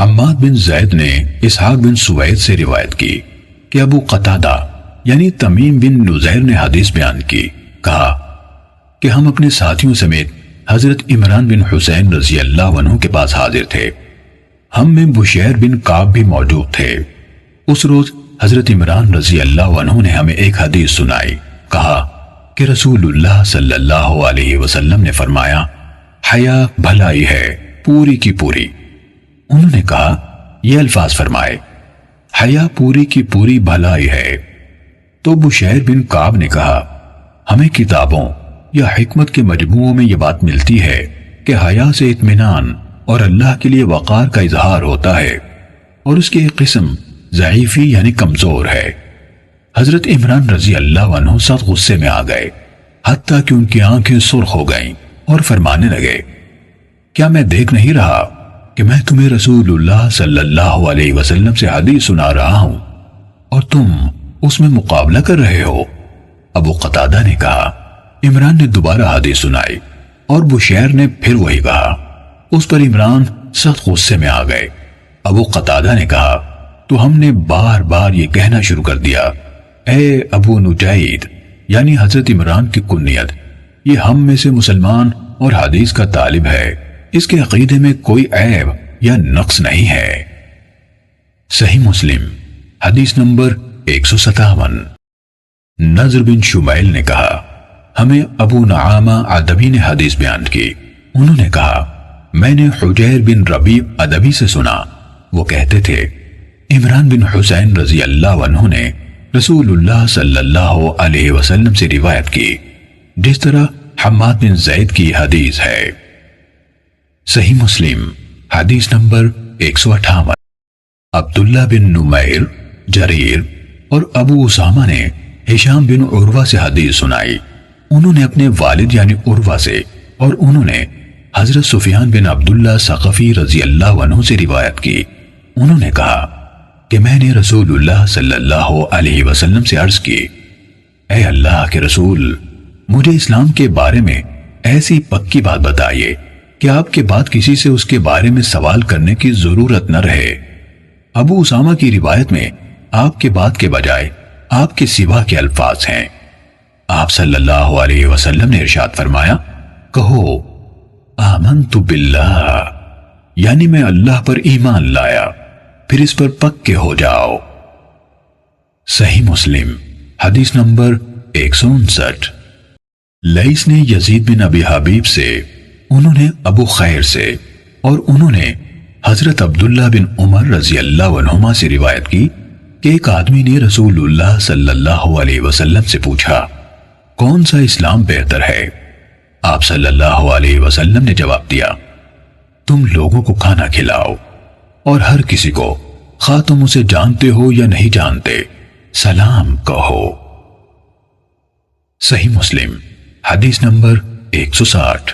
حماد بن زید نے اسحاق بن سوید سے روایت کی کہ ابو قتادہ یعنی تمیم بن نزیر نے حدیث بیان کی، کہا کہ ہم اپنے ساتھیوں سمیت حضرت عمران بن حسین رضی اللہ عنہ کے پاس حاضر تھے۔ ہم میں بشیر بن کعب بھی موجود تھے۔ اس روز حضرت عمران رضی اللہ عنہ نے ہمیں ایک حدیث سنائی، کہا کہ رسول اللہ صلی اللہ علیہ وسلم نے فرمایا، حیا بھلائی ہے پوری کی پوری۔ انہوں نے کہا، یہ الفاظ فرمائے، حیا پوری کی پوری بھلائی ہے۔ تو بشیر بن کعب نے کہا، ہمیں کتابوں یا حکمت کے مجموعوں میں یہ بات ملتی ہے کہ حیا سے اطمینان اور اللہ کے لیے وقار کا اظہار ہوتا ہے، اور اس کی ایک قسم ضعیفی یعنی کمزور ہے۔ حضرت عمران رضی اللہ عنہ سخت غصے میں آ گئے، حتیٰ کہ ان کی آنکھیں سرخ ہو گئیں اور فرمانے لگے، کیا میں دیکھ نہیں رہا کہ میں تمہیں رسول اللہ صلی اللہ علیہ وسلم سے حدیث سنا رہا ہوں اور تم اس میں مقابلہ کر رہے ہو؟ ابو قتادہ نے کہا، عمران نے دوبارہ حدیث سنائی اور بشیر نے پھر وہی کہا۔ اس پر عمران سخت غصے میں آ گئے۔ ابو قتادہ نے کہا، تو ہم نے بار بار یہ کہنا شروع کر دیا، اے ابو نجید یعنی حضرت عمران کی کنیت، یہ ہم میں سے مسلمان اور حدیث کا طالب ہے، اس کے عقیدے میں کوئی عیب یا نقص نہیں ہے۔ صحیح مسلم حدیث نمبر 157۔ نضر بن شمیل نے کہا، ہمیں ابو نعامہ ادبی نے حدیث بیان کی۔ انہوں نے کہا، میں نے حجیر بن ربیع ادبی سے سنا، وہ کہتے تھے، عمران بن حسین رضی اللہ عنہ نے رسول اللہ صلی اللہ علیہ وسلم سے روایت کی، جس طرح حماد بن زید کی حدیث ہے۔ صحیح مسلم حدیث نمبر 158۔ عبداللہ بن نمیر، جریر اور ابو اسامہ نے ہشام بن عروہ سے حدیث سنائی۔ انہوں نے اپنے والد یعنی عروہ سے اور انہوں نے حضرت سفیان بن عبداللہ ثقفی رضی اللہ عنہ سے روایت کی۔ انہوں نے کہا کہ میں نے رسول اللہ صلی اللہ علیہ وسلم سے عرض کی، اے اللہ کے رسول، مجھے اسلام کے بارے میں ایسی پکی بات بتائیے کہ آپ کے بعد کسی سے اس کے بارے میں سوال کرنے کی ضرورت نہ رہے۔ ابو اسامہ کی روایت میں آپ کے بعد کے بجائے آپ کے سوا کے الفاظ ہیں۔ آپ صلی اللہ علیہ وسلم نے ارشاد فرمایا، کہو آمنت باللہ، یعنی میں اللہ پر ایمان لایا، پھر اس پر پکے ہو جاؤ۔ صحیح مسلم حدیث نمبر 159۔ لیث نے یزید بن ابی حبیب سے، انہوں نے ابو خیر سے اور انہوں نے حضرت عبداللہ بن عمر رضی اللہ عنہما سے روایت کی کہ ایک آدمی نے رسول اللہ صلی اللہ علیہ وسلم سے پوچھا، کون سا اسلام بہتر ہے؟ آپ صلی اللہ علیہ وسلم نے جواب دیا، تم لوگوں کو کھانا کھلاؤ اور ہر کسی کو، خواہ تم اسے جانتے ہو یا نہیں جانتے، سلام کہو۔ صحیح مسلم حدیث نمبر 160۔